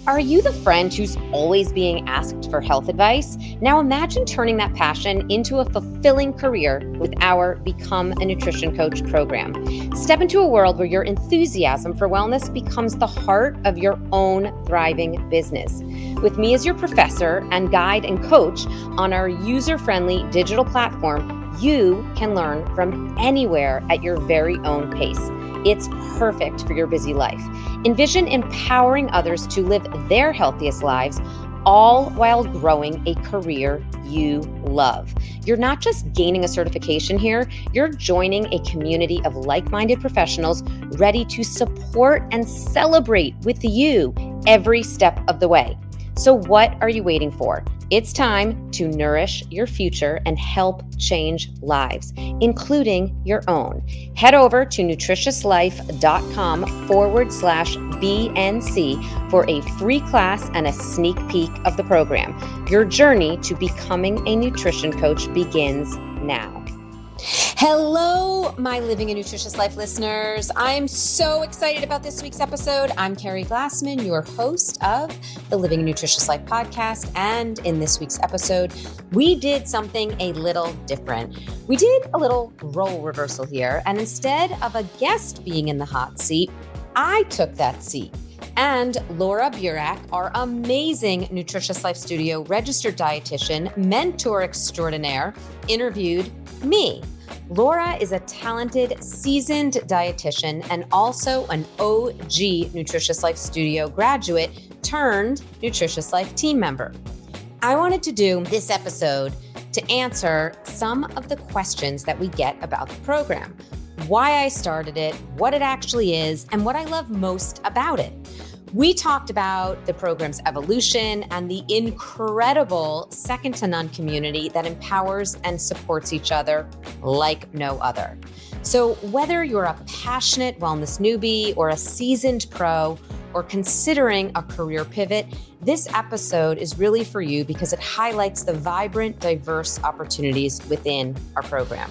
Are you the friend who's always being asked for health advice? Now imagine turning that passion into a fulfilling career with our Become a Nutrition Coach program. Step into a world where your enthusiasm for wellness becomes the heart of your own thriving business. With me as your professor and guide and coach on our user-friendly digital platform, you can learn from anywhere at your very own pace. It's perfect for your busy life. Envision empowering others to live their healthiest lives, all while growing a career you love. You're not just gaining a certification here, you're joining a community of like-minded professionals ready to support and celebrate with you every step of the way. So what are you waiting for? It's time to nourish your future and help change lives, including your own. Head over to nutritiouslife.com/BNC for a free class and a sneak peek of the program. Your journey to becoming a nutrition coach begins now. Hello, my Living a Nutritious Life listeners. I'm so excited about this week's episode. I'm Keri Glassman, your host of the Living a Nutritious Life Podcast. And in this week's episode, we did something a little different. We did a little role reversal here. And instead of a guest being in the hot seat, I took that seat. And Laura Burak, our amazing Nutritious Life Studio registered dietitian, mentor extraordinaire, interviewed me. Laura is a talented, seasoned dietitian and also an OG Nutritious Life Studio graduate turned Nutritious Life team member. I wanted to do this episode to answer some of the questions that we get about the program, why I started it, what it actually is, and what I love most about it. We talked about the program's evolution and the incredible second-to-none community that empowers and supports each other like no other. So whether you're a passionate wellness newbie or a seasoned pro or considering a career pivot, this episode is really for you because it highlights the vibrant, diverse opportunities within our program.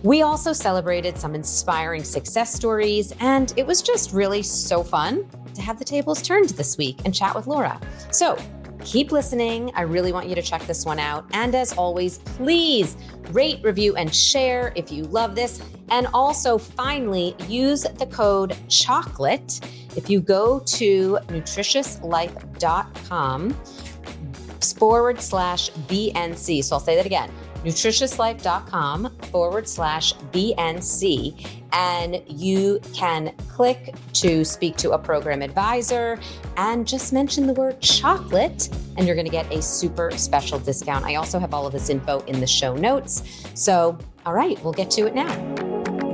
We also celebrated some inspiring success stories, and it was just really so fun to have the tables turned this week and chat with Laura. So keep listening. I really want you to check this one out. And as always, please rate, review, and share if you love this. And also, finally, use the code CHOCOLATE if you go to nutritiouslife.com/BNC. So I'll say that again. nutritiouslife.com/BNC, and you can click to speak to a program advisor and just mention the word chocolate and you're going to get a super special discount. I also have all of this info in the show notes. So, all right, we'll get to it now.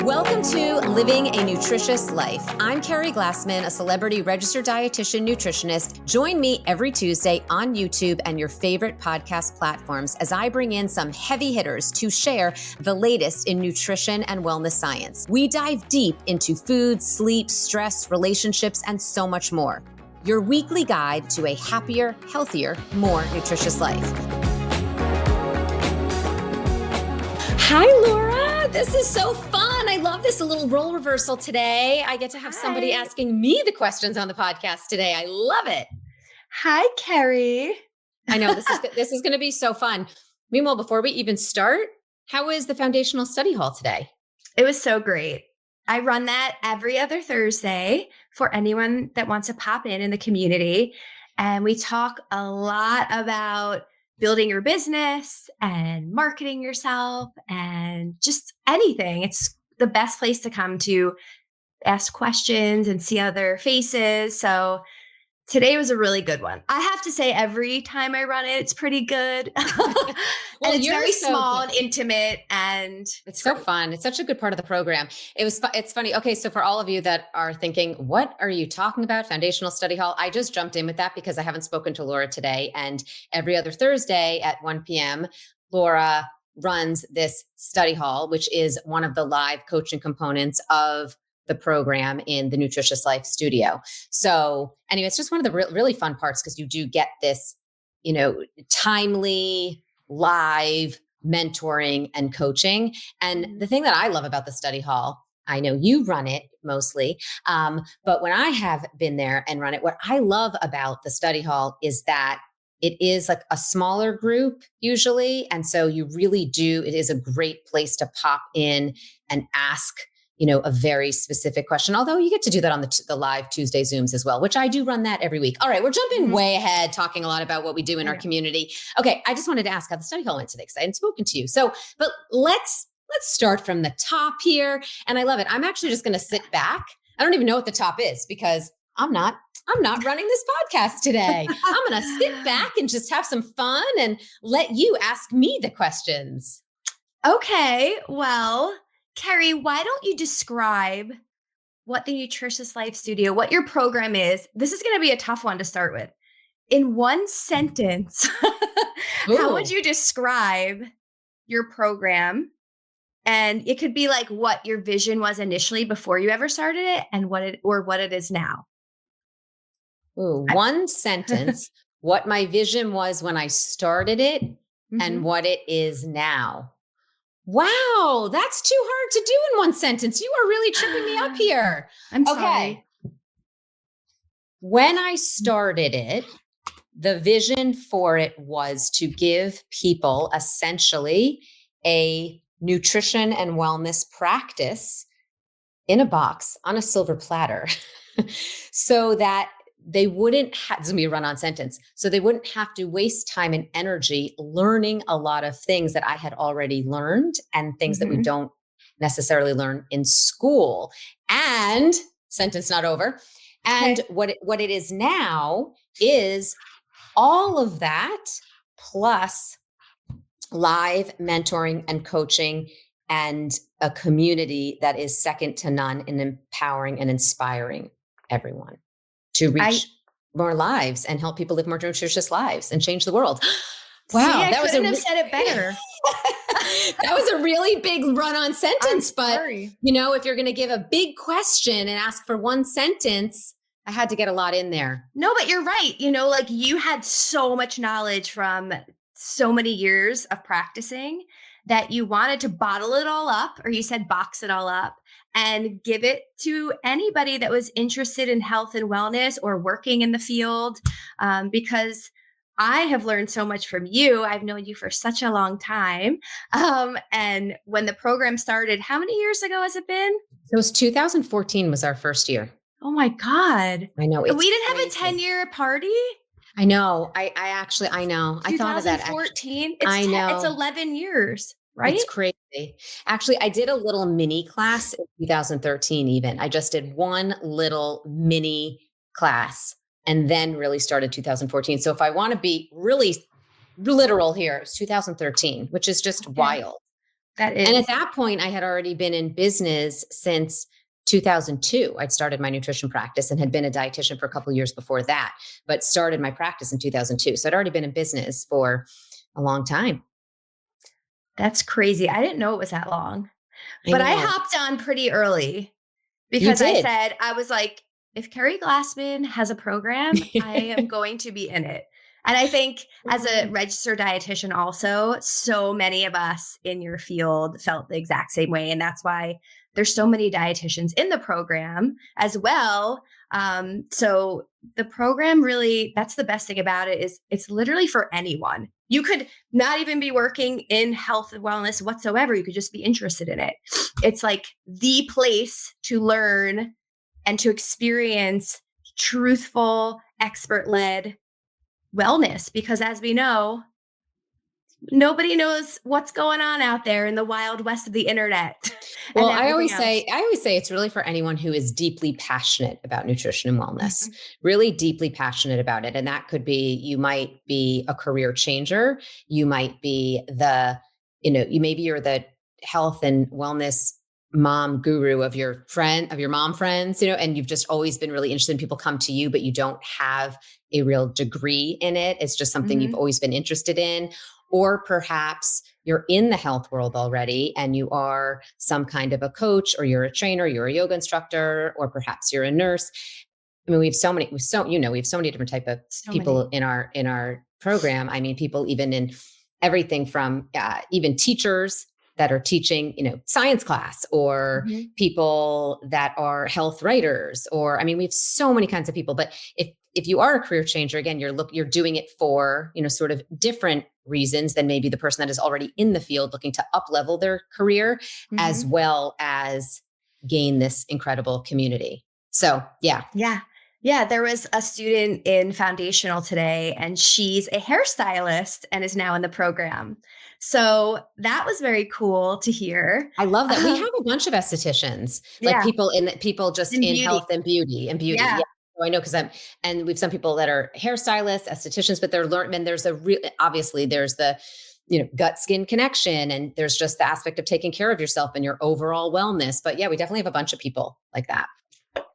Welcome to Living a Nutritious Life. I'm Keri Glassman, a celebrity registered dietitian nutritionist. Join me every Tuesday on YouTube and your favorite podcast platforms as I bring in some heavy hitters to share the latest in nutrition and wellness science. We dive deep into food, sleep, stress, relationships, and so much more. Your weekly guide to a happier, healthier, more nutritious life. Hi, Laura. This is so fun. I love this little role reversal today. I get to have somebody asking me the questions on the podcast today. I love it. Hi, Keri. I know this is going to be so fun. Meanwhile, before we even start, how is the foundational study hall today? It was so great. I run that every other Thursday for anyone that wants to pop in the community. And we talk a lot about building your business and marketing yourself and just anything. It's the best place to come to ask questions and see other faces. So today was a really good one. I have to say, every time I run it, it's pretty good. Well, and it's very small and intimate, and it's so fun. It's such a good part of the program. It's funny. Okay, so for all of you that are thinking, what are you talking about? Foundational study hall. I just jumped in with that because I haven't spoken to Laura today. And every other Thursday at 1 p.m., Laura runs this study hall, which is one of the live coaching components of the program in the Nutritious Life Studio. So anyway, it's just one of the really fun parts because you do get this, timely live mentoring and coaching. And the thing that I love about the study hall, I know you run it mostly. But when I have been there and run it, what I love about the study hall is that it is like a smaller group usually. And so you really do, it is a great place to pop in and ask, a very specific question. Although you get to do that on the live Tuesday Zooms as well, which I do run that every week. All right. We're jumping way ahead, talking a lot about what we do in our community. Okay. I just wanted to ask how the study hall went today because I hadn't spoken to you. So, but let's start from the top here. And I love it. I'm actually just going to sit back. I don't even know what the top is because I'm not running this podcast today. I'm going to sit back and just have some fun and let you ask me the questions. Okay. Well, Keri, why don't you describe what the Nutritious Life Studio, what your program is? This is going to be a tough one to start with. In one sentence, how would you describe your program? And it could be like what your vision was initially before you ever started it and what it is now. Ooh, one sentence, what my vision was when I started it and what it is now. Wow, that's too hard to do in one sentence. You are really tripping me up here. I'm sorry. When I started it, the vision for it was to give people essentially a nutrition and wellness practice in a box on a silver platter so that they wouldn't have, this is going to be a run-on sentence, so they wouldn't have to waste time and energy learning a lot of things that I had already learned and things that we don't necessarily learn in school. And sentence not over. And what it is now is all of that plus live mentoring and coaching and a community that is second to none in empowering and inspiring everyone to reach more lives and help people live more nutritious lives and change the world. Wow. See, I couldn't have said it better. That was a really big run-on sentence, but if you're going to give a big question and ask for one sentence, I had to get a lot in there. No, but you're right. Like you had so much knowledge from so many years of practicing that you wanted to bottle it all up, or you said box it all up and give it to anybody that was interested in health and wellness or working in the field. Because I have learned so much from you. I've known you for such a long time. And when the program started, how many years ago has it been? It was 2014 was our first year. Oh my God. I know. We didn't have a 10-year party. I know. I know. I thought of that. 2014. I know. It's 11 years, right? It's crazy. Actually, I did a little mini class in 2013 even. I just did one little mini class and then really started 2014. So if I want to be really literal here, it's 2013, which is just wild. That is. And at that point, I had already been in business since 2002. I'd started my nutrition practice and had been a dietitian for a couple of years before that, but started my practice in 2002. So I'd already been in business for a long time. That's crazy. I didn't know it was that long, but I hopped on pretty early because I was like, if Keri Glassman has a program, I am going to be in it. And I think as a registered dietitian also, so many of us in your field felt the exact same way. And that's why there's so many dietitians in the program as well. So the program really, that's the best thing about it is it's literally for anyone. You could not even be working in health and wellness whatsoever. You could just be interested in it. It's like the place to learn and to experience truthful, expert-led wellness, because as we know, nobody knows what's going on out there in the wild west of the internet. Well, I always say it's really for anyone who is deeply passionate about nutrition and wellness, really deeply passionate about it. And that could be, you might be a career changer. You might be maybe you're the health and wellness mom guru of your mom friends, and you've just always been really interested in people come to you, but you don't have a real degree in it. It's just something you've always been interested in. Or perhaps you're in the health world already and you are some kind of a coach, or you're a trainer, you're a yoga instructor, or perhaps you're a nurse. I mean, we have so many different type of people in our program. I mean, people even in everything from even teachers that are teaching, science class, or Mhm. people that are health writers, or, I mean, we have so many kinds of people. But if you are a career changer, again, you're doing it for, sort of different reasons than maybe the person that is already in the field looking to up level their career, as Mhm. well as gain this incredible community. So, yeah. Yeah. Yeah, there was a student in foundational today, and she's a hairstylist and is now in the program. So that was very cool to hear. I love that. We Um, have a bunch of estheticians, like yeah, people just in in beauty. health and beauty. Yeah. Yeah. So I know, and we've some people that are hairstylists, estheticians, but and there's obviously there's the, gut skin connection, and there's just the aspect of taking care of yourself and your overall wellness. But yeah, we definitely have a bunch of people like that.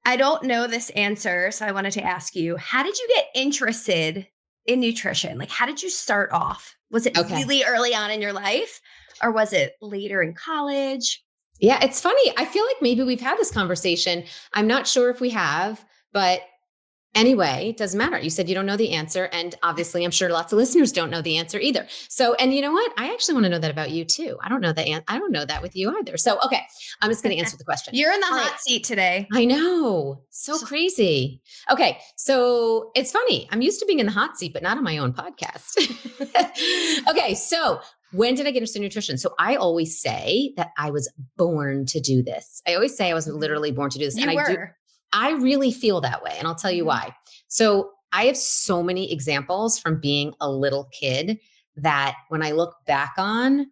I don't know this answer, so I wanted to ask you, how did you get interested in nutrition? Like, how did you start off? Was it Okay. really early on in your life, or was it later in college? Yeah, it's funny. I feel like maybe we've had this conversation. I'm not sure if we have, but anyway, it doesn't matter. You said you don't know the answer. And obviously, I'm sure lots of listeners don't know the answer either. So, and you know what? I actually want to know that about you too. I don't know that. I don't know that with you either. So, okay, I'm just going to answer the question. You're in the All right. hot seat today. I know. So crazy. Okay. So it's funny. I'm used to being in the hot seat, but not on my own podcast. Okay. So when did I get interested in nutrition? So I always say that I was born to do this. I always say I was literally born to do this. You were. I really feel that way. And I'll tell you why. So I have so many examples from being a little kid that when I look back on,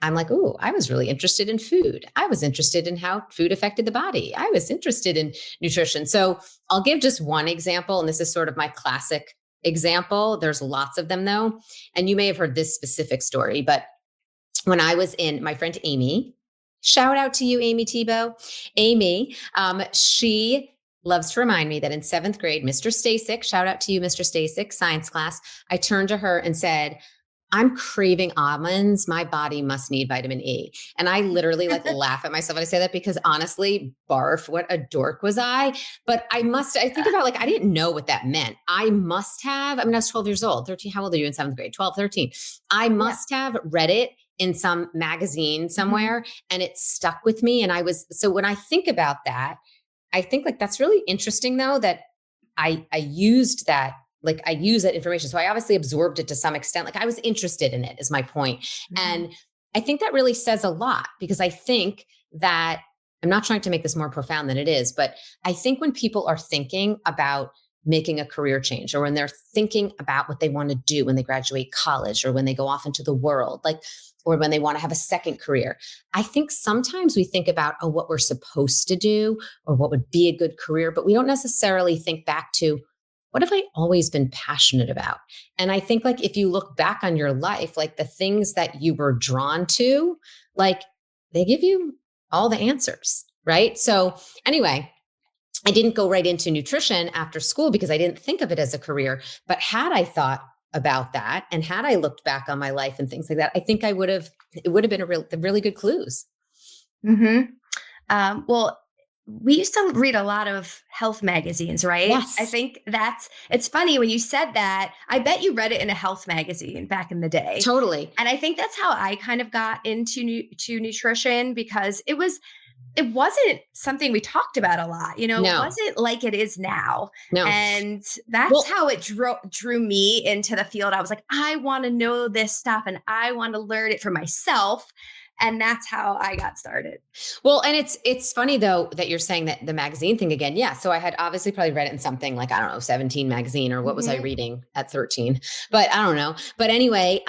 I'm like, oh, I was really interested in food. I was interested in how food affected the body. I was interested in nutrition. So I'll give just one example. And this is sort of my classic example. There's lots of them though. And you may have heard this specific story, but when I was in, my friend Amy, shout out to you, Amy Tebow. Amy, she loves to remind me that in 7th grade, Mr. Stasic, shout out to you, Mr. Stasic, science class, I turned to her and said, I'm craving almonds. My body must need vitamin E. And I literally laugh at myself when I say that, because honestly, barf, what a dork was I? But I think about I didn't know what that meant. I must have, I was 12 years old, 13. How old are you in 7th grade? 12, 13. I must have read it in some magazine somewhere, and it stuck with me. And so when I think about that, I think that's really interesting though, that I used that. I use that information. So I obviously absorbed it to some extent. I was interested in it is my point. And I think that really says a lot, because I think that I'm not trying to make this more profound than it is, but I think when people are thinking about making a career change, or when they're thinking about what they want to do when they graduate college, or when they go off into the world, or when they want to have a second career, I think sometimes we think about, what we're supposed to do or what would be a good career, but we don't necessarily think back to, what have I always been passionate about? And I think if you look back on your life, the things that you were drawn to, they give you all the answers, right? So anyway, I didn't go right into nutrition after school because I didn't think of it as a career. But had I thought about that, and had I looked back on my life and things like that, I think it would have been really good clues. Well, we used to read a lot of health magazines, right? Yes. I think it's funny when you said that. I bet you read it in a health magazine back in the day. Totally. And I think that's how I kind of got into to nutrition, because it wasn't something we talked about a lot. It wasn't like it is now. No. And that's how it drew me into the field. I was like, I want to know this stuff and I want to learn it for myself. And that's how I got started. Well, and it's funny though that you're saying that the magazine thing again. Yeah. So I had obviously probably read it in something I don't know, 17 magazine, or what was I reading at 13, but I don't know. But anyway,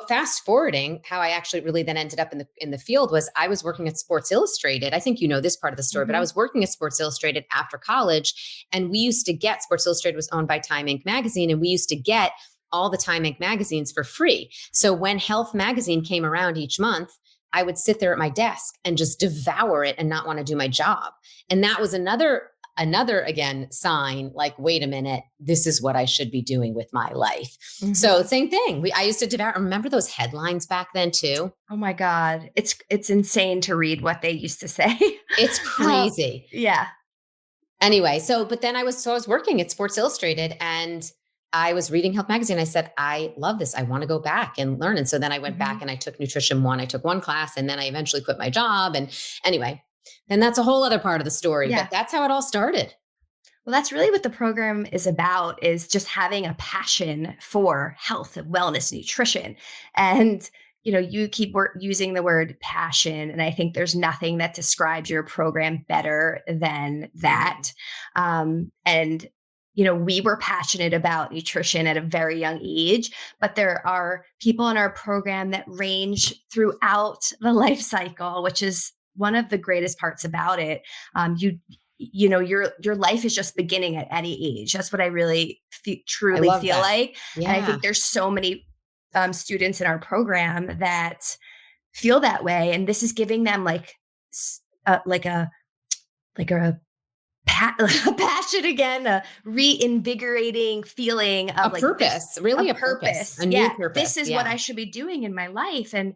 fast forwarding, how I actually really then ended up in the field was I was working at Sports Illustrated. I think you know this part of the story, but I was working at Sports Illustrated after college, and we used to get, Sports Illustrated was owned by Time Inc. magazine, and we used to get all the Time Inc. magazines for free. So when Health magazine came around each month, I would sit there at my desk and just devour it and not want to do my job. And that was another again sign, wait a minute, this is what I should be doing with my life. So same thing. I used to devour. Remember those headlines back then too? Oh my God. It's insane to read what they used to say. It's crazy. Yeah. Anyway, but then I was working at Sports Illustrated, and I was reading Health Magazine. I said, I love this. I want to go back and learn. And so then I went back and I took Nutrition 1. I took one class and then I eventually quit my job. And anyway, then that's a whole other part of the story, but that's how it all started. Well, that's really what the program is about, is just having a passion for health and wellness, nutrition. And, you keep using the word passion. And I think there's nothing that describes your program better than that. And we were passionate about nutrition at a very young age, but there are people in our program that range throughout the life cycle, which is one of the greatest parts about it. Your life is just beginning at any age. That's what I really truly feel like. Yeah. And I think there's so many students in our program that feel that way. And this is giving them like a passion again, a reinvigorating feeling of a purpose, really a purpose, a new purpose. This is what I should be doing in my life. And,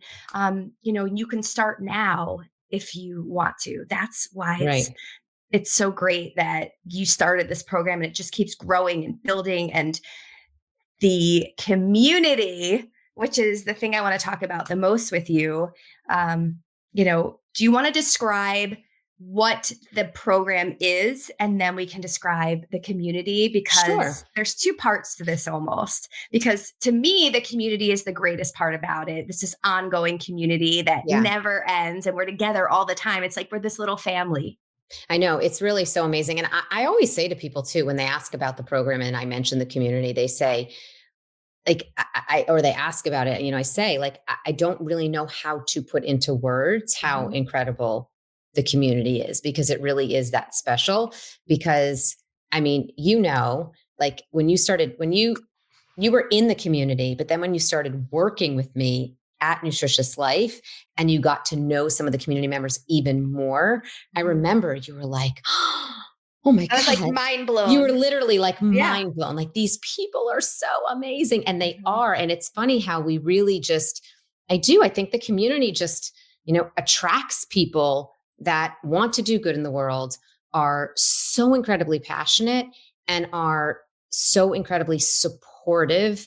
you can start now if you want to. That's why it's so great that you started this program, and it just keeps growing and building. And the community, which is the thing I want to talk about the most with you. Do you want to describe what the program is, and then we can describe the community? Because there's two parts to this almost, because to me, the community is the greatest part about it. This is ongoing community that never ends, and we're together all the time. It's like we're this little family. I know, it's really so amazing. And I always say to people too, when they ask about the program and I mention the community, they say, like, or they ask about it, I say, like, I don't really know how to put into words how incredible the community is, because it really is that special. Because like when you were in the community, but then when you started working with me at Nutritious Life and you got to know some of the community members even more, I remember you were like, oh my God. I was like mind blown. You were literally like mind blown. Like, these people are so amazing. And they are. And it's funny how we really I think the community just, attracts people that want to do good in the world, are so incredibly passionate, and are so incredibly supportive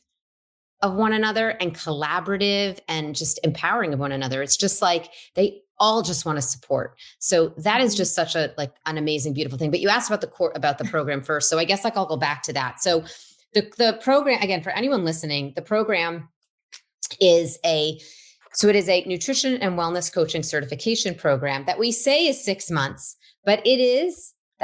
of one another and collaborative and just empowering of one another. It's just like they all just want to support. So that is just such an amazing, beautiful thing. But you asked about the program first. So I guess I'll go back to that. So the program, again, for anyone listening, the program is it is a nutrition and wellness coaching certification program that we say is 6 months, but the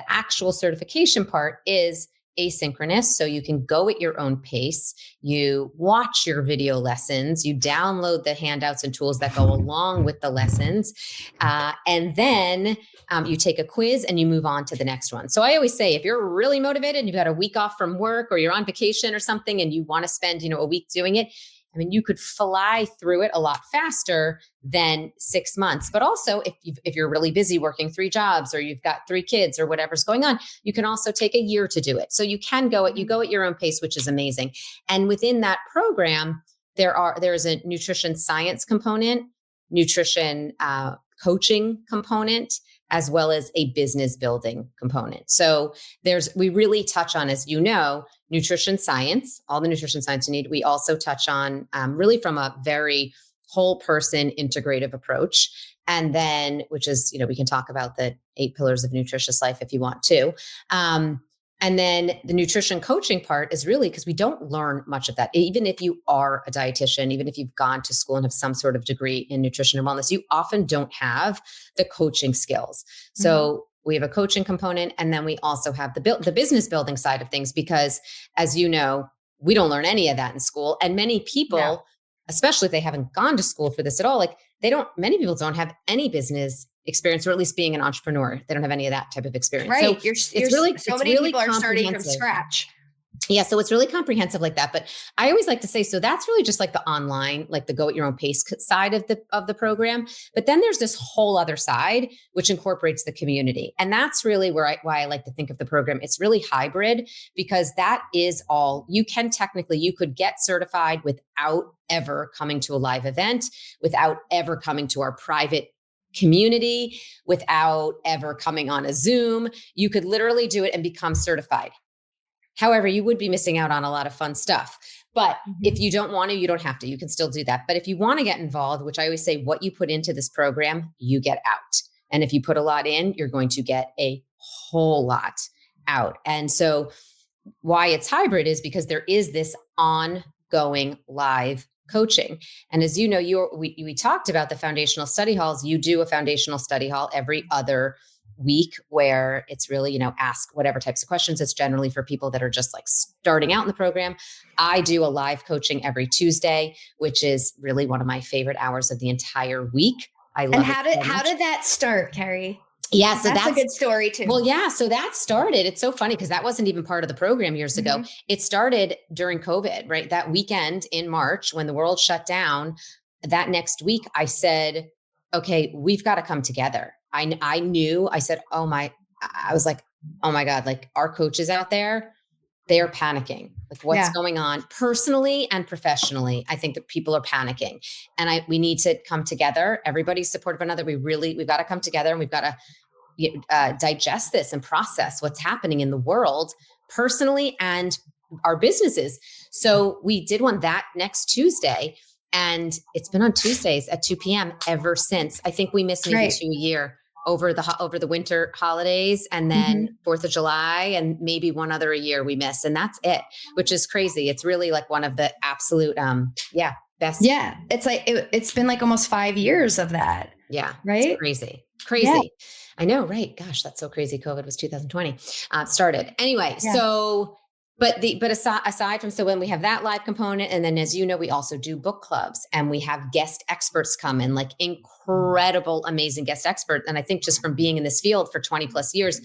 actual certification part is asynchronous. So you can go at your own pace. You watch your video lessons, you download the handouts and tools that go along with the lessons. And then you take a quiz and you move on to the next one. So I always say, if you're really motivated and you've got a week off from work, or you're on vacation or something, and you want to spend, a week doing it, you could fly through it a lot faster than 6 months. But also, if you're really busy working 3 jobs, or you've got 3 kids, or whatever's going on, you can also take a year to do it. So you can go at your own pace, which is amazing. And within that program, there's a nutrition science component, nutrition coaching component, as well as a business building component. So we really touch on, as nutrition science, all the nutrition science you need. We also touch on really from a very whole person integrative approach. And then, which is, we can talk about the 8 pillars of nutritious life if you want to. And then the nutrition coaching part is really, because we don't learn much of that. Even if you are a dietitian, even if you've gone to school and have some sort of degree in nutrition and wellness, you often don't have the coaching skills. So we have a coaching component, and then we also have the business building side of things, because as you know, we don't learn any of that in school. And many people, especially if they haven't gone to school for this at all, many people don't have any business experience, or at least being an entrepreneur. They don't have any of that type of experience. Right. So many people are starting from scratch. Yeah. So it's really comprehensive like that. But I always like to say, so that's really just like the online, like the go at your own pace side of the program. But then there's this whole other side, which incorporates the community. And that's really why I like to think of the program. It's really hybrid, because that is all you could get certified without ever coming to a live event, without ever coming to our private community, without ever coming on a Zoom. You could literally do it and become certified However, you would be missing out on a lot of fun stuff. But if you don't want to, you don't have to. You can still do that. But if you want to get involved, which I always say, what you put into this program, you get out. And if you put a lot in, you're going to get a whole lot out. And so why it's hybrid is because there is this ongoing live coaching. And as you know, we talked about the foundational study halls. You do a foundational study hall every other week where it's really, ask whatever types of questions. It's generally for people that are just like starting out in the program. I do a live coaching every Tuesday, which is really one of my favorite hours of the entire week. I love it. And how did that start, Keri? Yeah, so that's a good story too. Well, yeah, so that started. It's so funny because that wasn't even part of the program years ago. It started during COVID, right? That weekend in March when the world shut down. That next week, I said, "Okay, we've got to come together." I knew. I said, I was like, "Oh my God!" Like our coaches out there, they are panicking. Like what's going on personally and professionally. I think that people are panicking, and we need to come together. Everybody's supportive of another. We've got to come together, and we've got to digest this and process what's happening in the world personally and our businesses. So we did one that next Tuesday, and it's been on Tuesdays at 2 p.m. ever since. I think we missed maybe 2 a year over the winter holidays, and then 4th of July, and maybe one other a year we miss. And that's it, which is crazy. It's really like one of the absolute, best. Yeah. It's like, it's been like almost 5 years of that. Yeah. Right. Crazy. Yeah. I know. Right. Gosh, that's so crazy. COVID was 2020 started anyway. Yeah. So, but aside from, so when we have that live component, and then as you know, we also do book clubs, and we have guest experts come in, like incredible, amazing guest experts. And I think just from being in this field for 20 plus years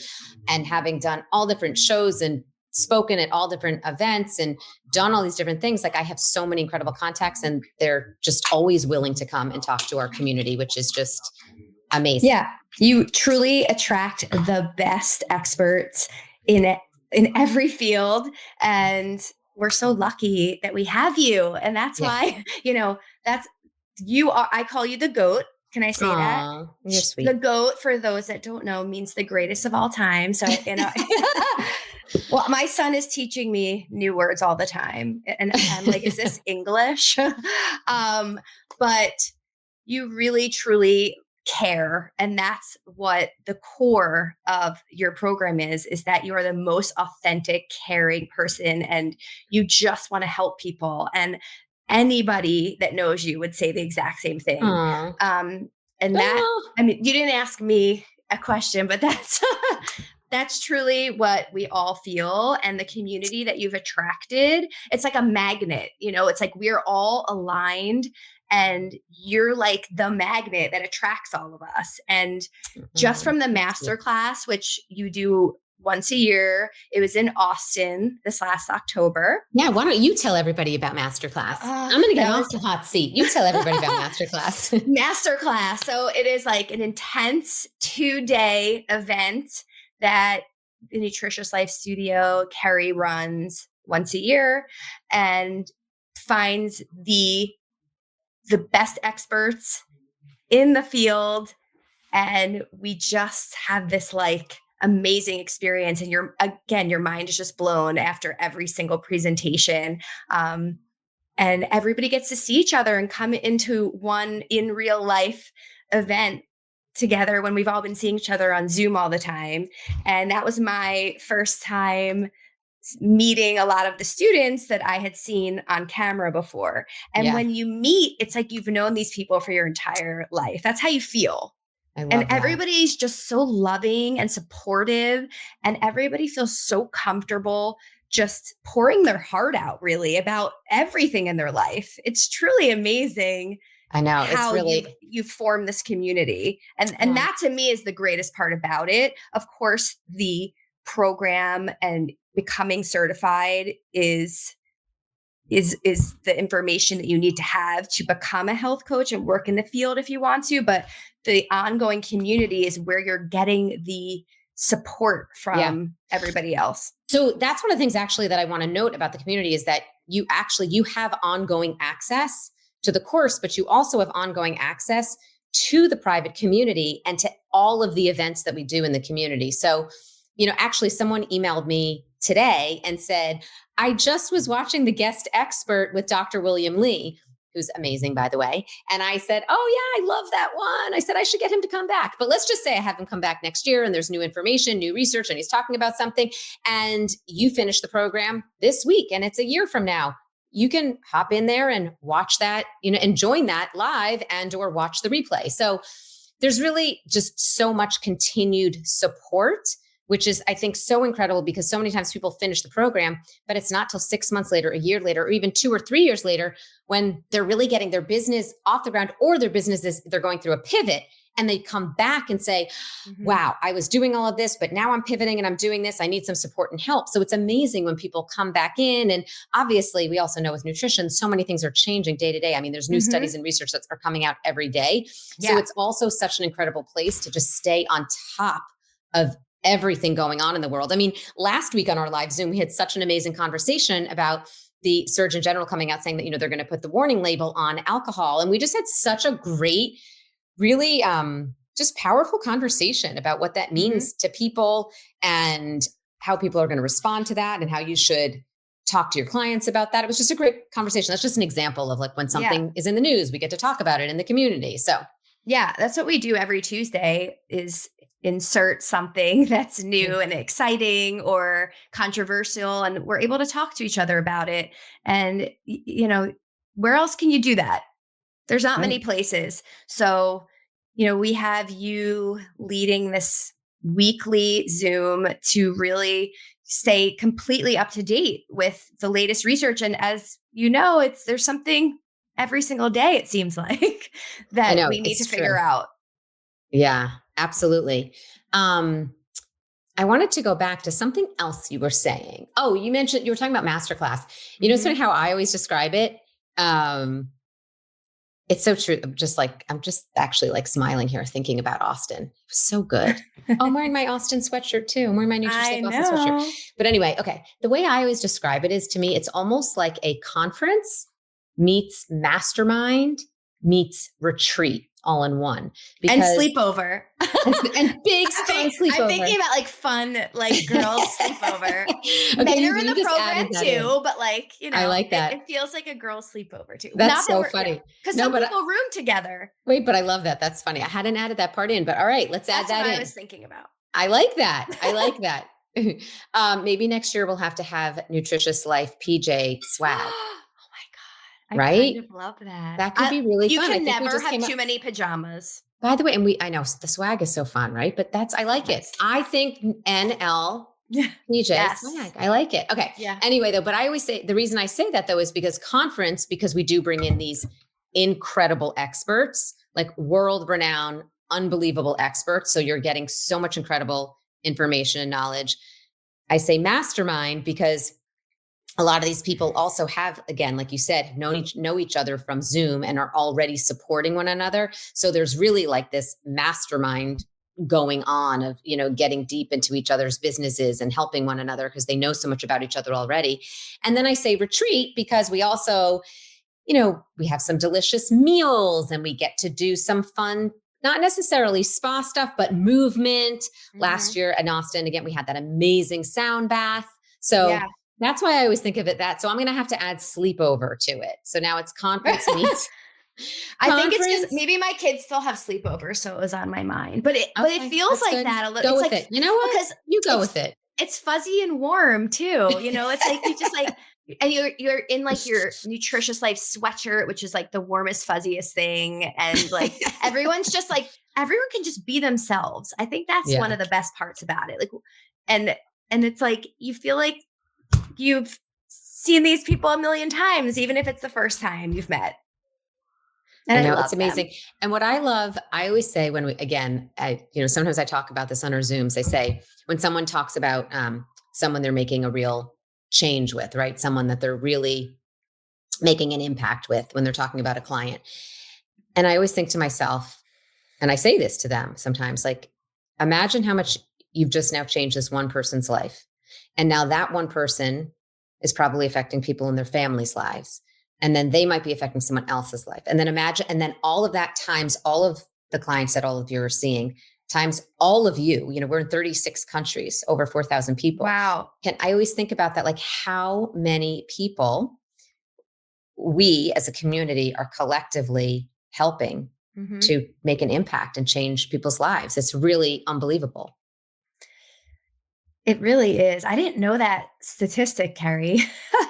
and having done all different shows and spoken at all different events and done all these different things, like I have so many incredible contacts, and they're just always willing to come and talk to our community, which is just amazing. Yeah. You truly attract the best experts in every field. And we're so lucky that we have you. And that's why, I call you the GOAT. Can I say that? You're sweet. The GOAT, for those that don't know, means the greatest of all time. So, well, my son is teaching me new words all the time. And I'm like, is this English? But you really, truly care. And that's what the core of your program is that you are the most authentic, caring person, and you just want to help people. And anybody that knows you would say the exact same thing. And that, I mean, you didn't ask me a question, but that's truly what we all feel. And the community that you've attracted, it's like a magnet, it's like we're all aligned, and you're like the magnet that attracts all of us. And just from the masterclass, which you do once a year, it was in Austin this last October. Yeah. Why don't you tell everybody about masterclass? I'm going to get off the hot seat. You tell everybody about masterclass. Masterclass. So it is like an intense 2-day event that the Nutritious Life Studio, Keri, runs once a year and finds the best experts in the field. And we just have this like amazing experience. And your mind is just blown after every single presentation. And everybody gets to see each other and come into one in real life event together when we've all been seeing each other on Zoom all the time. And that was my first time meeting a lot of the students that I had seen on camera before. And when you meet, it's like you've known these people for your entire life. That's how you feel. And everybody's just so loving and supportive, and everybody feels so comfortable just pouring their heart out really about everything in their life. It's truly amazing. I know. How it's really you form this community. And that to me is the greatest part about it. Of course, the program and becoming certified is the information that you need to have to become a health coach and work in the field if you want to. But the ongoing community is where you're getting the support from everybody else. So that's one of the things actually that I want to note about the community is that you have ongoing access to the course, but you also have ongoing access to the private community and to all of the events that we do in the community. So, actually someone emailed me today and said, I just was watching the guest expert with Dr. William Lee, who's amazing, by the way. And I said, oh yeah, I love that one. I said, I should get him to come back. But let's just say I have him come back next year and there's new information, new research, and he's talking about something. And you finish the program this week and it's a year from now. You can hop in there and watch that, and join that live and or watch the replay. So there's really just so much continued support, which is, I think, so incredible because so many times people finish the program, but it's not till 6 months later, a year later, or even 2 or 3 years later when they're really getting their business off the ground or their businesses, they're going through a pivot and they come back and say, wow, I was doing all of this, but now I'm pivoting and I'm doing this. I need some support and help. So it's amazing when people come back in. And obviously we also know with nutrition, so many things are changing day to day. I mean, there's new studies and research that are coming out every day. So it's also such an incredible place to just stay on top of everything going on in the world. I mean, last week on our live Zoom, we had such an amazing conversation about the Surgeon General coming out saying that, they're going to put the warning label on alcohol. And we just had such a great, really just powerful conversation about what that means to people and how people are going to respond to that and how you should talk to your clients about that. It was just a great conversation. That's just an example of like when something is in the news, we get to talk about it in the community. So yeah, that's what we do every Tuesday is insert something that's new and exciting or controversial. And we're able to talk to each other about it. And, where else can you do that? There's not many places. So, we have you leading this weekly Zoom to really stay completely up to date with the latest research. And as you know, there's something every single day, it seems like, that we need to figure out. Yeah, absolutely. I wanted to go back to something else you were saying. Oh, you were talking about masterclass. Sort of how I always describe it. It's so true. I'm just actually like smiling here, thinking about Austin. It was so good. I'm wearing my Austin sweatshirt too. I'm wearing my Nutritious Life Austin sweatshirt. But anyway, okay. The way I always describe it is, to me, it's almost like a conference meets mastermind meets retreat all in one. And sleepover. and big fun sleepover. I'm thinking about like fun, like girls sleepover. Men are in the program too, but like, I like that. It feels like a girls sleepover too. That's so funny. Because some people room together. Wait, but I love that. That's funny. I hadn't added that part in, but all right, let's add that in. That's what I was thinking about. I like that. I like that. Maybe next year we'll have to have Nutritious Life PJ swag. I right? kind of love that. That could be really fun. You can never have too many pajamas. By the way, I know the swag is so fun, right? But I like it. I think NL PJ swag. I like it. Okay. Yeah. Anyway, though, but I always say the reason I say that though is because we do bring in these incredible experts, like world renowned, unbelievable experts. So you're getting so much incredible information and knowledge. I say mastermind because a lot of these people also have, again, like you said, know each other from Zoom and are already supporting one another. So there's really like this mastermind going on of, getting deep into each other's businesses and helping one another because they know so much about each other already. And then I say retreat because we also, we have some delicious meals and we get to do some fun, not necessarily spa stuff, but movement. Last year in Austin, again, we had that amazing sound bath. So that's why I always think of it that. So I'm going to have to add sleepover to it. So now it's conference meets. I think it's just maybe my kids still have sleepover, so it was on my mind. But it feels like good. That a little. Go with it. You know what? Because you go with it. It's fuzzy and warm too. It's like you just like, and you're in like your Nutritious Life sweatshirt, which is like the warmest, fuzziest thing, and like everyone's just like everyone can just be themselves. I think that's one of the best parts about it. Like, and it's like you feel like you've seen these people a million times, even if it's the first time you've met. And I know it's amazing. Them. And what I love, I always say when sometimes I talk about this on our Zooms, I say when someone talks about someone they're making a real change with, right? Someone that they're really making an impact with when they're talking about a client. And I always think to myself, and I say this to them sometimes, like, imagine how much you've just now changed this one person's life. And now that one person is probably affecting people in their families' lives. And then they might be affecting someone else's life. And then imagine, and then all of that times all of the clients that all of you are seeing times all of you, we're in 36 countries, over 4,000 people. Wow. I always think about that, like how many people we as a community are collectively helping to make an impact and change people's lives. It's really unbelievable. It really is. I didn't know that statistic, Keri.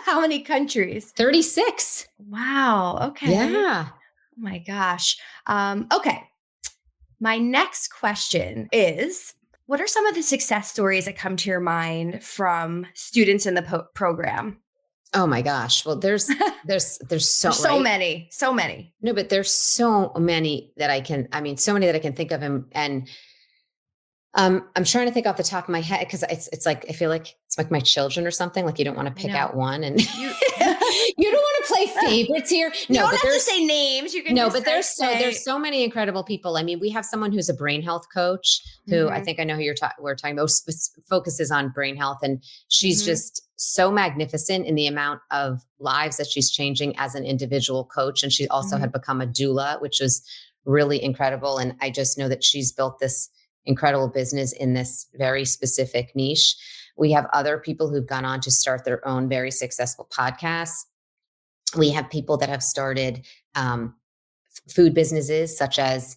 How many countries? 36. Wow. Okay. Yeah. Oh my gosh. Okay. My next question is, what are some of the success stories that come to your mind from students in the program? Oh my gosh. Well, there's so There's so right? many. No, but there's so many that I can think of, and I'm trying to think off the top of my head, because it's like, I feel like it's like my children or something. Like you don't want to pick out one, and you don't want to play favorites here. No, you don't have to say names. You can but there's so many incredible people. I mean, we have someone who's a brain health coach who I think I know who we're talking about, focuses on brain health, and she's just so magnificent in the amount of lives that she's changing as an individual coach. And she also had become a doula, which was really incredible. And I just know that she's built this incredible business in this very specific niche. We have other people who've gone on to start their own very successful podcasts. We have people that have started food businesses, such as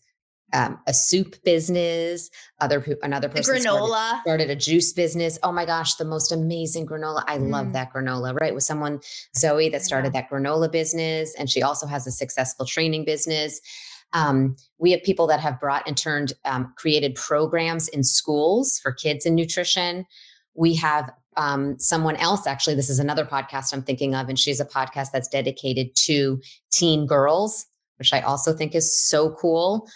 a soup business. Another person started a juice business. Oh my gosh, the most amazing granola. I love that granola, right? With someone, Zoe, that started that granola business. And she also has a successful training business. We have people that have brought and created programs in schools for kids in nutrition. We have someone else, actually, this is another podcast I'm thinking of, and she's a podcast that's dedicated to teen girls, which I also think is so cool.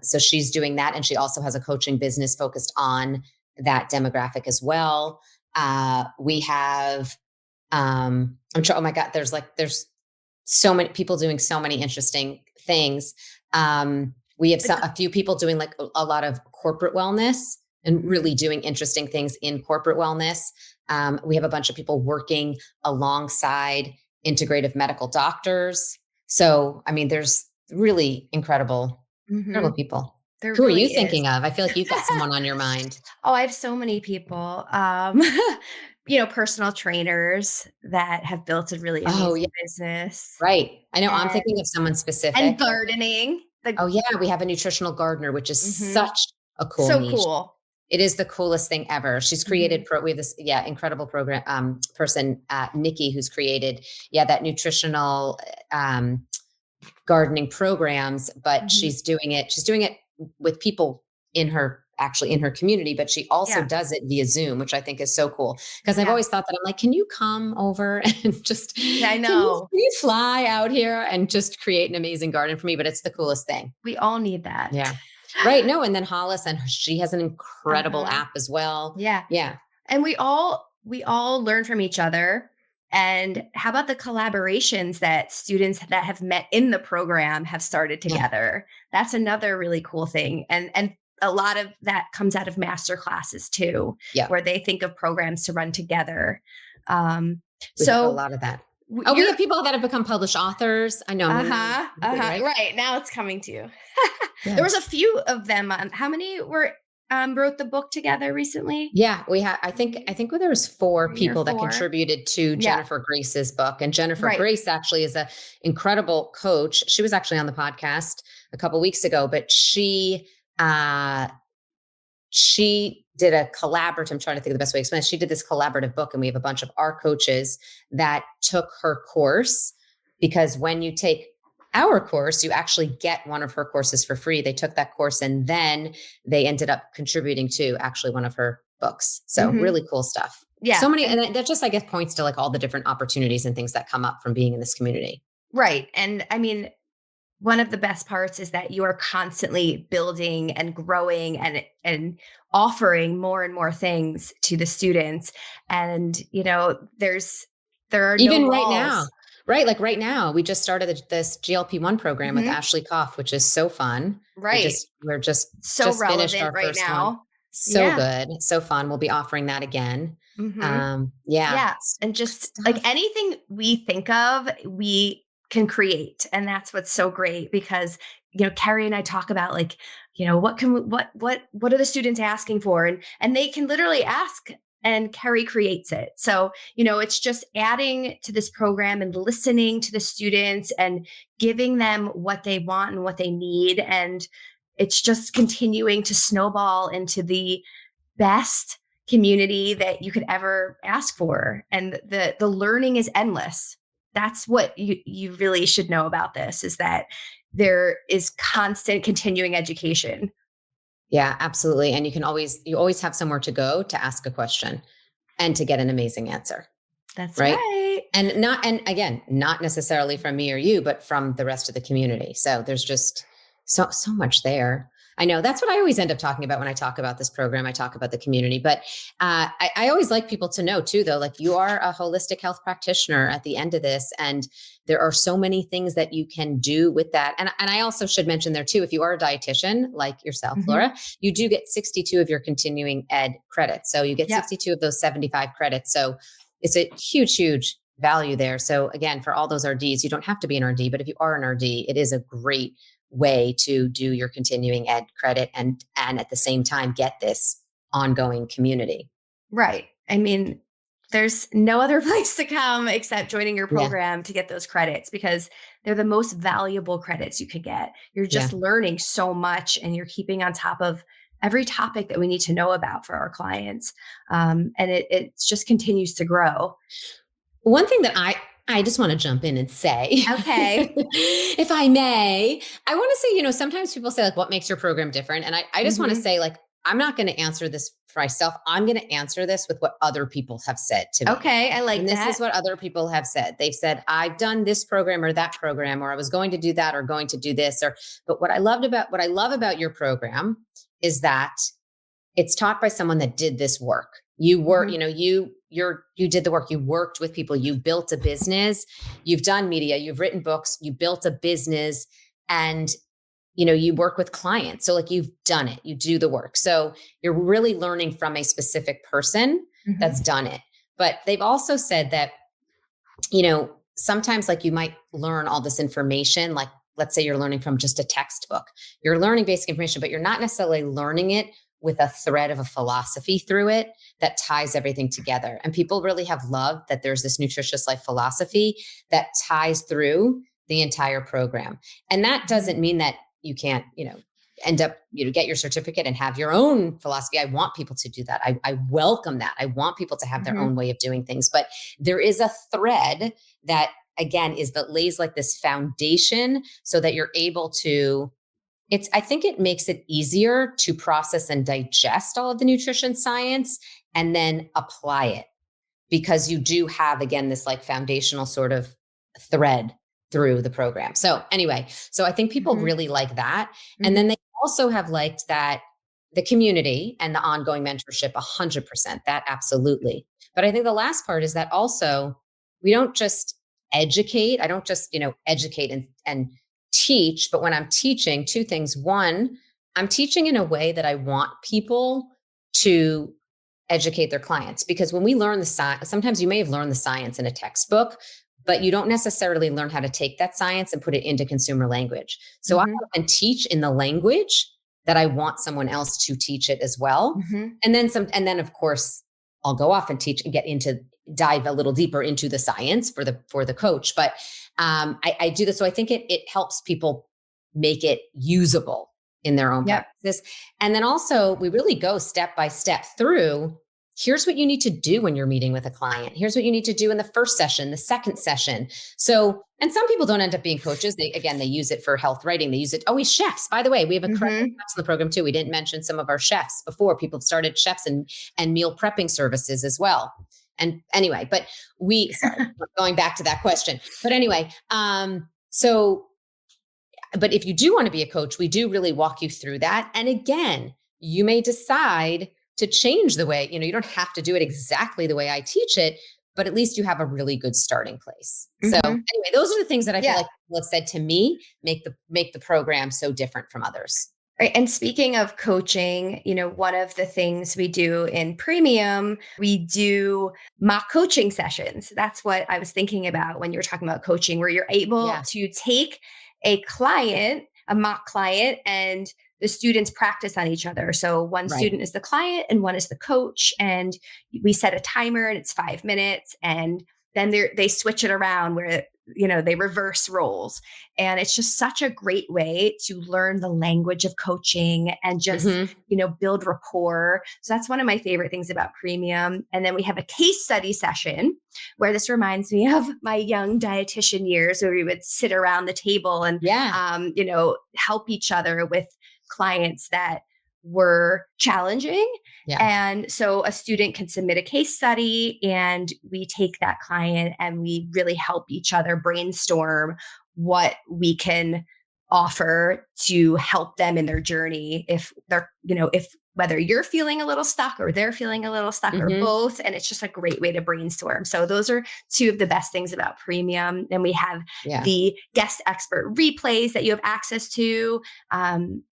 So she's doing that. And she also has a coaching business focused on that demographic as well. We have, oh my God, there's so many people doing so many interesting things. We have a few people doing like a lot of corporate wellness and really doing interesting things in corporate wellness. We have a bunch of people working alongside integrative medical doctors. So, I mean, there's really incredible people. Who are you thinking of? I feel like you've got someone on your mind. Oh, I have so many people. Personal trainers that have built a really amazing business. Right. I know. I'm thinking of someone specific. And gardening. We have a nutritional gardener, which is such a cool niche. Cool. It is the coolest thing ever. She's created, we have this, incredible program, person, Nikki, who's created, that nutritional, gardening programs, but she's doing it with people in her community, but she also does it via Zoom, which I think is so cool. Cause I've always thought that, I'm like, can you come over and just, I know, can you fly out here and just create an amazing garden for me? But it's the coolest thing. We all need that. Yeah. Right. No. And then Hollis, and she has an incredible app as well. Yeah. Yeah. And we all learn from each other. And how about the collaborations that students that have met in the program have started together? Yeah. That's another really cool thing. And a lot of that comes out of master classes too, where they think of programs to run together. So a lot of that. We have people that have become published authors. I know. Right. Now it's coming to you. There was a few of them. How many wrote the book together recently? Yeah, we had, I think there was 4 people that contributed to Jennifer Grace's book. And Jennifer Grace actually is an incredible coach. She was actually on the podcast a couple of weeks ago, but she did a collaborative, I'm trying to think of the best way to explain it. She did this collaborative book, and we have a bunch of our coaches that took her course, because when you take our course, you actually get one of her courses for free. They took that course, and then they ended up contributing to actually one of her books. So really cool stuff. Yeah. So many, and that just, I guess, points to like all the different opportunities and things that come up from being in this community. Right. And I mean, one of the best parts is that you are constantly building and growing and offering more and more things to the students. And, there are even no right walls. now. Right. Like right now, we just started this GLP-1 program with Ashley Koff, which is so fun. Right. We're just so relevant right now. One. So good. So fun. We'll be offering that again. And just like anything we think of, we can create. And that's what's so great, because Keri and I talk about like, what are the students asking for? And they can literally ask and Keri creates it. So, it's just adding to this program and listening to the students and giving them what they want and what they need. And it's just continuing to snowball into the best community that you could ever ask for. And the learning is endless. That's what you really should know about this, is that there is constant continuing education. Yeah, absolutely. And you always have somewhere to go to ask a question and to get an amazing answer. That's right. And again, not necessarily from me or you, but from the rest of the community. So there's just so much there. I know that's what I always end up talking about when I talk about this program. I talk about the community, but I always like people to know too, though, like you are a holistic health practitioner at the end of this. And there are so many things that you can do with that. And I also should mention there too, if you are a dietitian like yourself, Laura, you do get 62 of your continuing ed credits. So you get 62 of those 75 credits. So it's a huge, huge value there. So again, for all those RDs, you don't have to be an RD, but if you are an RD, it is a great way to do your continuing ed credit and at the same time get this ongoing community. Right. I mean, there's no other place to come except joining your program to get those credits, because they're the most valuable credits you could get. You're just learning so much and you're keeping on top of every topic that we need to know about for our clients. And it just continues to grow. One thing that I just want to jump in and say, okay, if I may, I want to say, sometimes people say like, what makes your program different? And I just want to say like, I'm not going to answer this for myself. I'm going to answer this with what other people have said to me. Okay. I like and that. This is what other people have said. They've said, I've done this program or that program, or I was going to do that or going to do this, but what I love about your program is that it's taught by someone that did this work. You were, you did the work. You worked with people. You built a business. You've done media. You've written books. You built a business, and you work with clients. So like you've done it. You do the work. So you're really learning from a specific person that's done it. But they've also said that, sometimes like you might learn all this information. Like let's say you're learning from just a textbook. You're learning basic information, but you're not necessarily learning it with a thread of a philosophy through it that ties everything together. And people really have loved that there's this nutritious life philosophy that ties through the entire program. And that doesn't mean that you can't, end up, get your certificate and have your own philosophy. I want people to do that. I welcome that. I want people to have their own way of doing things, but there is a thread that again lays like this foundation so that you're able to I think it makes it easier to process and digest all of the nutrition science and then apply it, because you do have, again, this like foundational sort of thread through the program. So anyway, I think people really like that. And then they also have liked that the community and the ongoing mentorship, 100%, that absolutely. But I think the last part is that also we don't just educate. I don't just, educate and teach, but when I'm teaching, two things. One, I'm teaching in a way that I want people to educate their clients, because when we learn the science, sometimes you may have learned the science in a textbook, but you don't necessarily learn how to take that science and put it into consumer language. So I often teach in the language that I want someone else to teach it as well. And then of course I'll go off and teach and dive a little deeper into the science for the coach. But I do this. So I think it helps people make it usable in their own practices. And then also we really go step by step through, here's what you need to do when you're meeting with a client. Here's what you need to do in the first session, the second session. So, and some people don't end up being coaches. They use it for health writing. They use it. Oh, we chefs, by the way, we have a chefs in the program too. We didn't mention some of our chefs before. People have started chefs and meal prepping services as well. And anyway, but going back to that question, but anyway, but if you do want to be a coach, we do really walk you through that. And again, you may decide to change the way, you don't have to do it exactly the way I teach it, but at least you have a really good starting place. So anyway, those are the things that I feel like people have said to me, make the program so different from others. Right. And speaking of coaching, one of the things we do in premium, we do mock coaching sessions. That's what I was thinking about when you were talking about coaching, where you're able to take a client a mock client, and the students practice on each other. So one Right. student is the client and one is the coach. And we set a timer and it's 5 minutes. And then they switch it around where, they reverse roles. And it's just such a great way to learn the language of coaching and just, build rapport. So that's one of my favorite things about Premium. And then we have a case study session where this reminds me of my young dietitian years, where we would sit around the table and, help each other with clients that were challenging. Yeah. And so a student can submit a case study and we take that client and we really help each other brainstorm what we can offer to help them in their journey. If they're, if whether you're feeling a little stuck or they're feeling a little stuck or both. And it's just a great way to brainstorm. So those are two of the best things about Premium. And we have the guest expert replays that you have access to,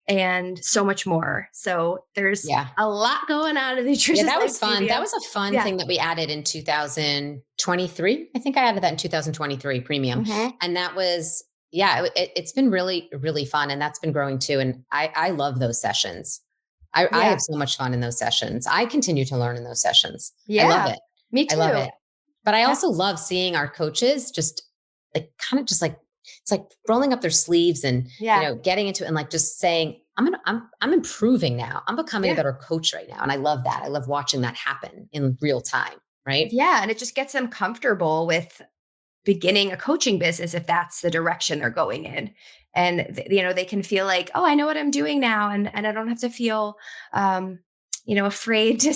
and so much more. So there's a lot going on in the Nutritious that Life was fun. Studio. That was a fun thing that we added in 2023. I think I added that in 2023 Premium. And that was, it's been really, really fun. And that's been growing too. And I love those sessions. I have so much fun in those sessions. I continue to learn in those sessions. I love it. Me too. I love it. But I also love seeing our coaches just like kind of just like, it's like rolling up their sleeves and, getting into it and like just saying, I'm improving now. I'm becoming a better coach right now. And I love that. I love watching that happen in real time. Right. Yeah. And it just gets them comfortable with beginning a coaching business if that's the direction they're going in. And, they can feel like, oh, I know what I'm doing now. And I don't have to feel, afraid to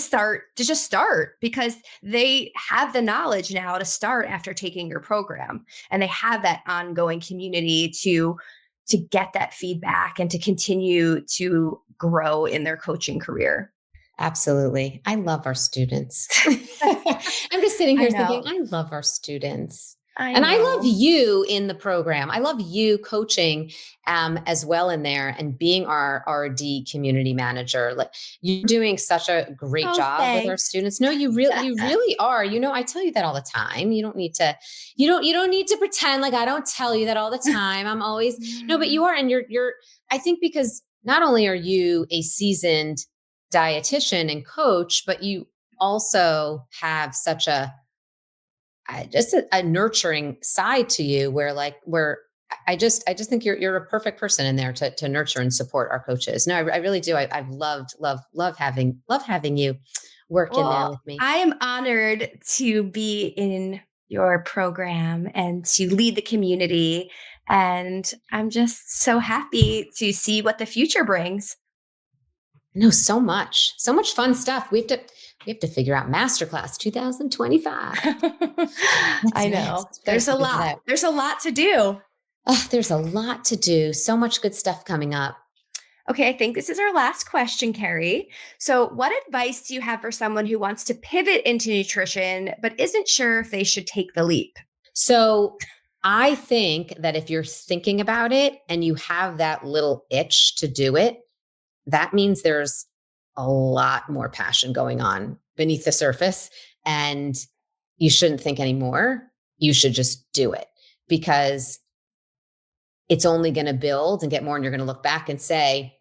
just start, because they have the knowledge now to start after taking your program. And they have that ongoing community to get that feedback and to continue to grow in their coaching career. Absolutely. I love our students. I'm just sitting here thinking, I love our students. I love you in the program. I love you coaching as well in there and being our RD community manager. Like, you're doing such a great job with our students. No, you really are. I tell you that all the time. You don't need to, you don't need to pretend like I don't tell you that all the time. I'm always, no, but you are. And you're, I think, because not only are you a seasoned dietitian and coach, but you also have such a nurturing side to you where I just think you're a perfect person in there to nurture and support our coaches. No, I really do. I've loved having you work in there with me. I am honored to be in your program and to lead the community. And I'm just so happy to see what the future brings. No, so much fun stuff. We have to figure out Masterclass 2025. I know. There's a lot. There's a lot to do. There's a lot to do. So much good stuff coming up. Okay, I think this is our last question, Keri. So what advice do you have for someone who wants to pivot into nutrition, but isn't sure if they should take the leap? So I think that if you're thinking about it and you have that little itch to do it, that means there's a lot more passion going on beneath the surface, and you shouldn't think anymore. You should just do it, because it's only going to build and get more. And you're going to look back and say,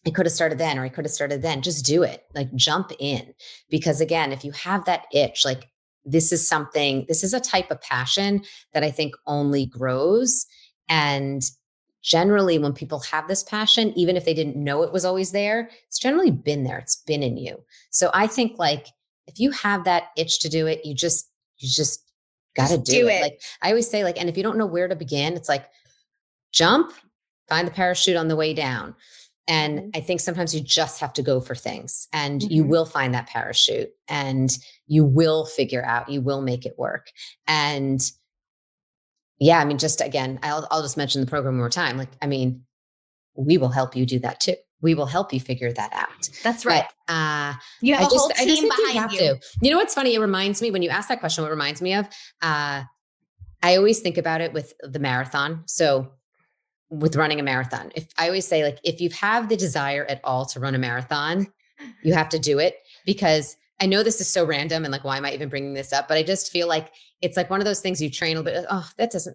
I could have started then, or I could have started then. Just do it. Like, jump in. Because again, if you have that itch, like, this is a type of passion that I think only grows. And generally, when people have this passion, even if they didn't know it was always there, it's generally been there. It's been in you. So I think, like, if you have that itch to do it, you just got to do it. Like, I always say, like, and if you don't know where to begin, it's like, jump, find the parachute on the way down. And I think sometimes you just have to go for things, and you will find that parachute, and you will figure out, you will make it work. And yeah, I mean, just again, I'll just mention the program one more time. Like, I mean, we will help you do that too. We will help you figure that out. That's right. But, you have a whole team behind you. You know what's funny? It reminds me, when you ask that question, what it reminds me of, I always think about it with the marathon. So with running a marathon, I always say, like, if you have the desire at all to run a marathon, you have to do it, because I know this is so random and like, why am I even bringing this up? But I just feel like it's like one of those things you train a little bit. Oh, that's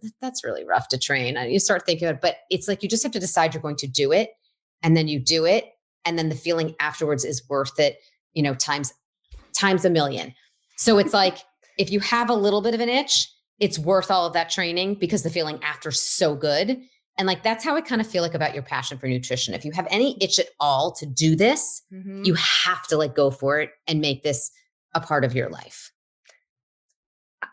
really rough to train. And you start thinking about it, but it's like, you just have to decide you're going to do it, and then you do it. And then the feeling afterwards is worth it, times a million. So it's like, if you have a little bit of an itch, it's worth all of that training because the feeling after is so good. And like, that's how I kind of feel like about your passion for nutrition. If you have any itch at all to do this, you have to like go for it and make this a part of your life.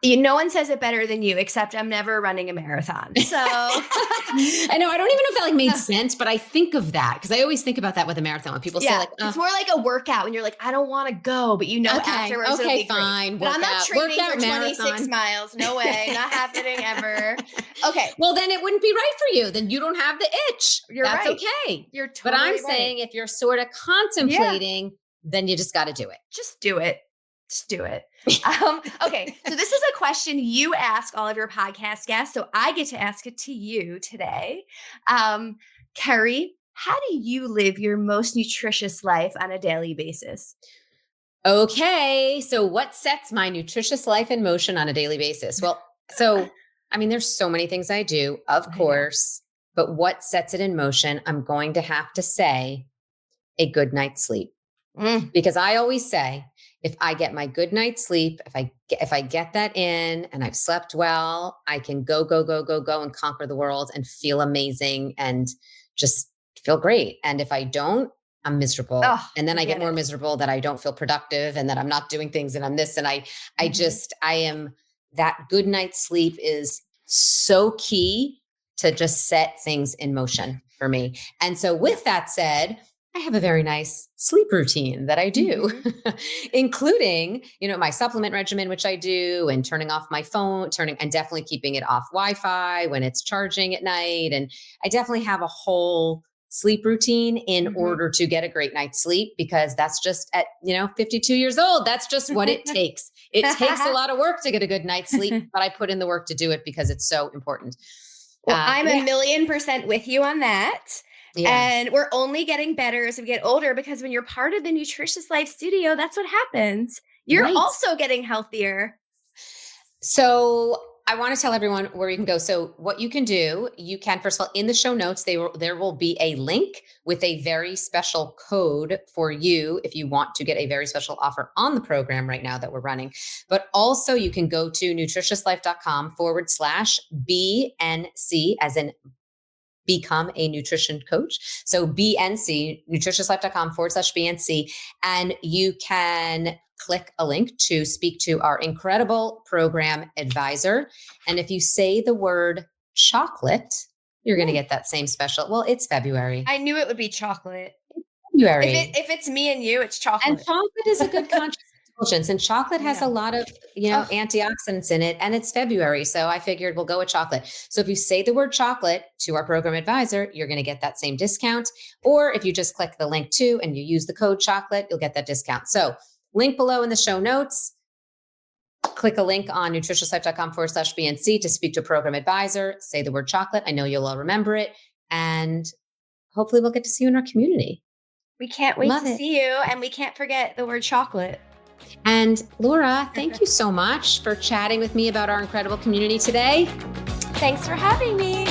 No one says it better than you, except I'm never running a marathon. So I know. I don't even know if that like made sense, but I think of that because I always think about that with a marathon. When people say like, it's more like a workout when you're like, I don't want to go, but afterwards it'll be fine. But I'm not training for 26 miles. No way. Not happening ever. Okay. Well, then it wouldn't be right for you. Then you don't have the itch. That's right. Okay. You're totally But I'm right. saying if you're sort of contemplating, then you just got to do it. Just do it. Just do it. Okay. So this is a question you ask all of your podcast guests. So I get to ask it to you today. Keri, how do you live your most nutritious life on a daily basis? Okay. So what sets my nutritious life in motion on a daily basis? Well, there's so many things I do, of course, but what sets it in motion, I'm going to have to say a good night's sleep. Because I always say, if I get my good night's sleep, if I get that in and I've slept well, I can go and conquer the world and feel amazing and just feel great. And if I don't, I'm miserable. And then I get more miserable that I don't feel productive and that I'm not doing things and I'm this. And I am, that good night's sleep is so key to just set things in motion for me. And so with that said, I have a very nice sleep routine that I do, including, my supplement regimen, which I do, and turning off my phone, and definitely keeping it off Wi-Fi when it's charging at night. And I definitely have a whole sleep routine in order to get a great night's sleep, because that's just at, 52 years old, that's just what it takes. It takes a lot of work to get a good night's sleep, but I put in the work to do it because it's so important. Well, I'm 1,000,000% with you on that. Yeah. And we're only getting better as we get older, because when you're part of the Nutritious Life Studio, that's what happens. You're also getting healthier. So I want to tell everyone where you can go. So what you can do, you can, first of all, in the show notes, there will be a link with a very special code for you if you want to get a very special offer on the program right now that we're running. But also you can go to nutritiouslife.com/BNC, as in become a nutrition coach. So BNC, nutritiouslife.com/BNC. And you can click a link to speak to our incredible program advisor. And if you say the word chocolate, you're going to get that same special. Well, it's February. I knew it would be chocolate. February. If it's me and you, it's chocolate. And chocolate is a good conscious indulgence. And chocolate has a lot of, antioxidants in it. And it's February. So I figured we'll go with chocolate. So if you say the word chocolate to our program advisor, you're going to get that same discount. Or if you just click the link too and you use the code chocolate, you'll get that discount. So link below in the show notes. Click a link on nutritiouslife.com/BNC to speak to a program advisor. Say the word chocolate. I know you'll all remember it. And hopefully we'll get to see you in our community. We can't wait to see you. And we can't forget the word chocolate. And Laura, thank you so much for chatting with me about our incredible community today. Thanks for having me.